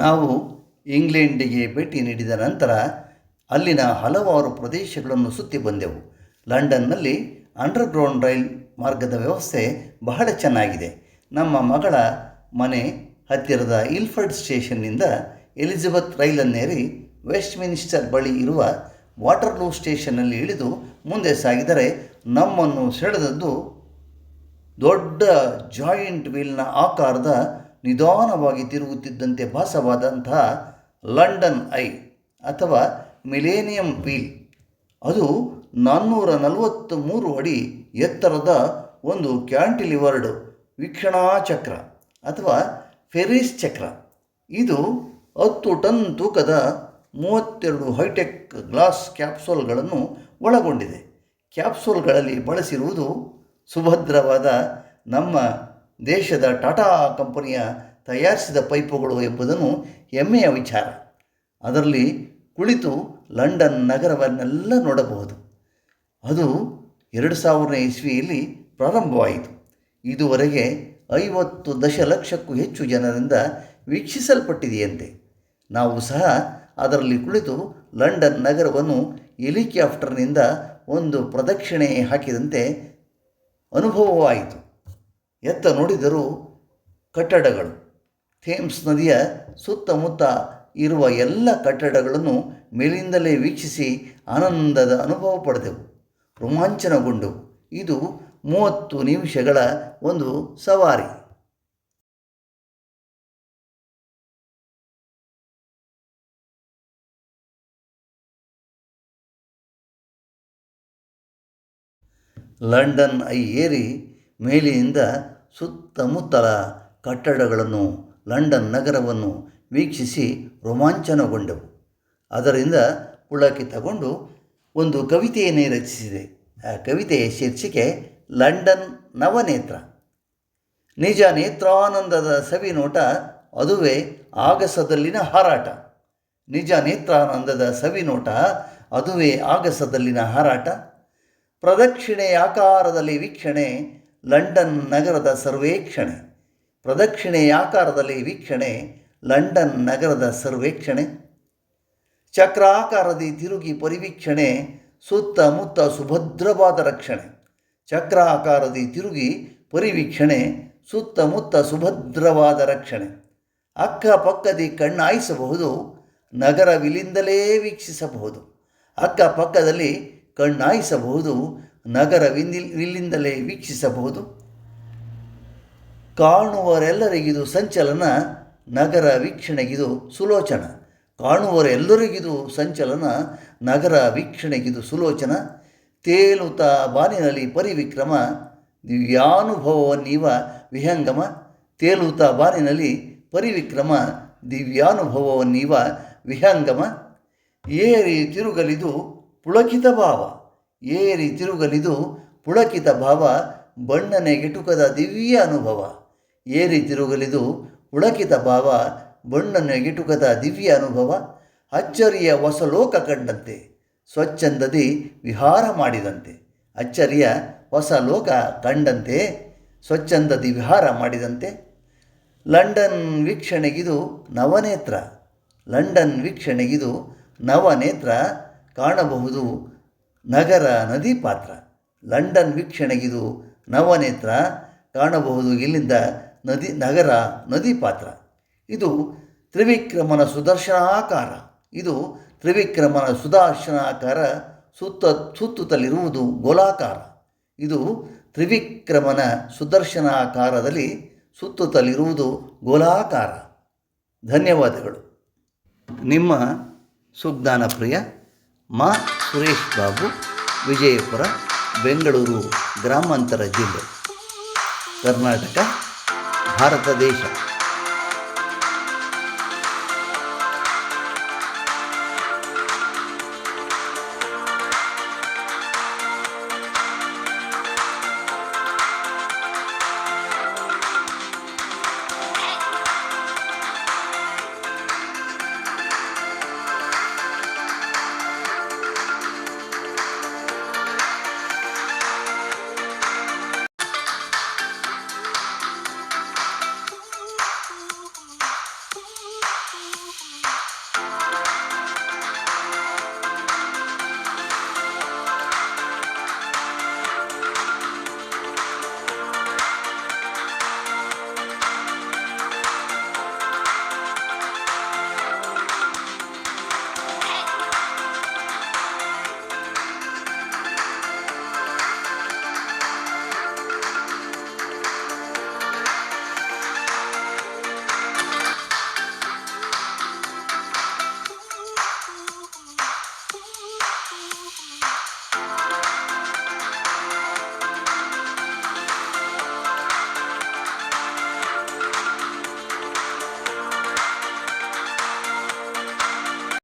ನಾವು ಇಂಗ್ಲೆಂಡಿಗೆ ಭೇಟಿ ನೀಡಿದ ನಂತರ ಅಲ್ಲಿನ ಹಲವಾರು ಪ್ರದೇಶಗಳನ್ನು ಸುತ್ತಿ ಬಂದೆವು. ಲಂಡನ್ನಲ್ಲಿ ಅಂಡರ್ಗ್ರೌಂಡ್ ರೈಲ್ ಮಾರ್ಗದ ವ್ಯವಸ್ಥೆ ಬಹಳ ಚೆನ್ನಾಗಿದೆ. ನಮ್ಮ ಮಗಳ ಮನೆ ಹತ್ತಿರದ ಇಲ್ಫರ್ಡ್ ಸ್ಟೇಷನ್ನಿಂದ ಎಲಿಜಬೆತ್ ರೈಲನ್ನೇರಿ ವೆಸ್ಟ್ ಮಿನಿಸ್ಟರ್ ಬಳಿ ಇರುವ ವಾಟರ್ಲೂ ಸ್ಟೇಷನ್ನಲ್ಲಿ ಇಳಿದು ಮುಂದೆ ಸಾಗಿದರೆ ನಮ್ಮನ್ನು ಸೆಳೆದದ್ದು ದೊಡ್ಡ ಜಾಯಿಂಟ್ ವೀಲ್ನ ಆಕಾರದ ನಿಧಾನವಾಗಿ ತಿರುಗುತ್ತಿದ್ದಂತೆ ಭಾಸವಾದಂತಹ ಲಂಡನ್ ಐ ಅಥವಾ ಮಿಲೇನಿಯಂ ವೀಲ್. ಅದು 443 ಅಡಿ ಎತ್ತರದ ಒಂದು ಕ್ಯಾಂಟಿಲಿವರ್ಡ್ ವೀಕ್ಷಣಾ ಚಕ್ರ ಅಥವಾ ಫೆರಿಸ್ ಚಕ್ರ. ಇದು 10 ಟನ್ ತೂಕದ 32 ಹೈಟೆಕ್ ಗ್ಲಾಸ್ ಕ್ಯಾಪ್ಸೂಲ್ಗಳನ್ನು ಒಳಗೊಂಡಿದೆ. ಕ್ಯಾಪ್ಸೂಲ್ಗಳಲ್ಲಿ ಬಳಸಿರುವುದು ಸುಭದ್ರವಾದ ನಮ್ಮ ದೇಶದ ಟಾಟಾ ಕಂಪನಿಯ ತಯಾರಿಸಿದ ಪೈಪುಗಳು ಎಂಬುದನ್ನು ಹೆಮ್ಮೆಯ ವಿಚಾರ. ಅದರಲ್ಲಿ ಕುಳಿತು ಲಂಡನ್ ನಗರವನ್ನೆಲ್ಲ ನೋಡಬಹುದು. ಅದು 2000ನೇ ಇಸ್ವಿಯಲ್ಲಿ ಪ್ರಾರಂಭವಾಯಿತು. ಇದುವರೆಗೆ 50 ದಶಲಕ್ಷಕ್ಕೂ ಹೆಚ್ಚು ಜನರಿಂದ ವೀಕ್ಷಿಸಲ್ಪಟ್ಟಿದೆಯಂತೆ. ನಾವು ಸಹ ಅದರಲ್ಲಿ ಕುಳಿತು ಲಂಡನ್ ನಗರವನ್ನು ಹೆಲಿಕಾಪ್ಟರ್ನಿಂದ ಒಂದು ಪ್ರದಕ್ಷಿಣೆ ಹಾಕಿದಂತೆ ಅನುಭವವಾಯಿತು. ಎತ್ತ ನೋಡಿದರೂ ಕಟ್ಟಡಗಳು. ಥೇಮ್ಸ್ ನದಿಯ ಸುತ್ತಮುತ್ತ ಇರುವ ಎಲ್ಲ ಕಟ್ಟಡಗಳನ್ನು ಮೇಲಿಂದಲೇ ವೀಕ್ಷಿಸಿ ಆನಂದದ ಅನುಭವ ಪಡೆದೆವು, ರೋಮಾಂಚನಗೊಂಡೆವು. ಇದು 30 ನಿಮಿಷಗಳ ಒಂದು ಸವಾರಿ. ಲಂಡನ್ ಐ ಏರಿ ಮೇಲಿನಿಂದ ಸುತ್ತಮುತ್ತಲ ಕಟ್ಟಡಗಳನ್ನು, ಲಂಡನ್ ನಗರವನ್ನು ವೀಕ್ಷಿಸಿ ರೋಮಾಂಚನಗೊಂಡೆವು. ಅದರಿಂದ ಪುಳಕಿತಗೊಂಡು ಒಂದು ಕವಿತೆಯನ್ನೇ ರಚಿಸಿದೆ. ಆ ಕವಿತೆಯ ಶೀರ್ಷಿಕೆ ಲಂಡನ್ ನವನೇತ್ರ. ನಿಜ ನೇತ್ರಾನಂದದ ಸವಿನೋಟ, ಅದುವೇ ಆಗಸದಲ್ಲಿನ ಹಾರಾಟ. ನಿಜ ನೇತ್ರಾನಂದದ ಸವಿನೋಟ, ಅದುವೇ ಆಗಸದಲ್ಲಿನ ಹಾರಾಟ. ಪ್ರದಕ್ಷಿಣೆಯಾಕಾರದಲ್ಲಿ ವೀಕ್ಷಣೆ, ಲಂಡನ್ ನಗರದ ಸರ್ವೇಕ್ಷಣೆ. ಪ್ರದಕ್ಷಿಣೆಯಾಕಾರದಲ್ಲಿ ವೀಕ್ಷಣೆ, ಲಂಡನ್ ನಗರದ ಸರ್ವೇಕ್ಷಣೆ. ಚಕ್ರಾಕಾರದಿ ತಿರುಗಿ ಪರಿವೀಕ್ಷಣೆ, ಸುತ್ತಮುತ್ತ ಸುಭದ್ರವಾದ ರಕ್ಷಣೆ. ಚಕ್ರಾಕಾರದಿ ತಿರುಗಿ ಪರಿವೀಕ್ಷಣೆ, ಸುತ್ತಮುತ್ತ ಸುಭದ್ರವಾದ ರಕ್ಷಣೆ. ಅಕ್ಕಪಕ್ಕದಿ ಕಣ್ಣಾಯಿಸಬಹುದು, ನಗರವಿಲ್ಲಿಂದಲೇ ವೀಕ್ಷಿಸಬಹುದು. ಅಕ್ಕಪಕ್ಕದಲ್ಲಿ ಕಣ್ಣಾಯಿಸಬಹುದು, ನಗರವಿಲ್ಲಿಂದಲೇ ವೀಕ್ಷಿಸಬಹುದು. ಕಾಣುವರೆಲ್ಲರಿಗಿದು ಸಂಚಲನ, ನಗರ ವೀಕ್ಷಣೆಗಿದು ಸುಲೋಚನ. ಕಾಣುವರೆಲ್ಲರಿಗಿದು ಸಂಚಲನ, ನಗರ ವೀಕ್ಷಣೆಗಿದು ಸುಲೋಚನ. ತೇಲುತ್ತಾ ಬಾನಿನಲ್ಲಿ ಪರಿವಿಕ್ರಮ, ದಿವ್ಯಾನುಭವವನ್ನೀವ ವಿಹಂಗಮ. ತೇಲುತ್ತಾ ಬಾನಿನಲ್ಲಿ ಪರಿವಿಕ್ರಮ, ದಿವ್ಯಾನುಭವವನ್ನೀವ ವಿಹಂಗಮ. ಏರಿ ತಿರುಗಲಿದು ಪುಳಕಿತ ಭಾವ, ಏರಿ ತಿರುಗಲಿದು ಪುಳಕಿತ ಭಾವ. ಬಣ್ಣನೆಗೆಟುಕದ ದಿವ್ಯ ಅನುಭವ. ಏರಿ ತಿರುಗಲಿದು ಪುಳಕಿತ ಭಾವ, ಬಣ್ಣನೆಗೆಟುಕದ ದಿವ್ಯ ಅನುಭವ. ಅಚ್ಚರಿಯ ಹೊಸ ಲೋಕ ಕಂಡಂತೆ, ಸ್ವಚ್ಛಂದದಿ ವಿಹಾರ ಮಾಡಿದಂತೆ. ಅಚ್ಚರಿಯ ಹೊಸ ಲೋಕ ಕಂಡಂತೆ, ಸ್ವಚ್ಛಂದದಿ ವಿಹಾರ ಮಾಡಿದಂತೆ. ಲಂಡನ್ ವೀಕ್ಷಣೆಗಿದು ನವನೇತ್ರ, ಲಂಡನ್ ವೀಕ್ಷಣೆಗಿದು ನವನೇತ್ರ. ಕಾಣಬಹುದು ನಗರ ನದಿ ಪಾತ್ರ. ಲಂಡನ್ ವೀಕ್ಷಣೆಗಿದು ನವನೇತ್ರ, ಕಾಣಬಹುದು ಇಲ್ಲಿಂದ ನಗರ ನದಿ ಪಾತ್ರ. ಇದು ತ್ರಿವಿಕ್ರಮನ ಸುದರ್ಶನಾಕಾರ. ಇದು ತ್ರಿವಿಕ್ರಮನ ಸುದರ್ಶನಾಕಾರ. ಸುತ್ತುತ್ತಲಿರುವುದು ಗೋಲಾಕಾರ. ಇದು ತ್ರಿವಿಕ್ರಮನ ಸುದರ್ಶನಾಕಾರದಲ್ಲಿ ಸುತ್ತುತ್ತಲಿರುವುದು ಗೋಲಾಕಾರ. ಧನ್ಯವಾದಗಳು. ನಿಮ್ಮ ಸುಜ್ಞಾನ ಪ್ರಿಯ ಮಾ ಸುರೇಶ್ ಬಾಬು, ವಿಜಯಪುರ, ಬೆಂಗಳೂರು ಗ್ರಾಮಾಂತರ ಜಿಲ್ಲೆ, ಕರ್ನಾಟಕ, ಭಾರತ ದೇಶ.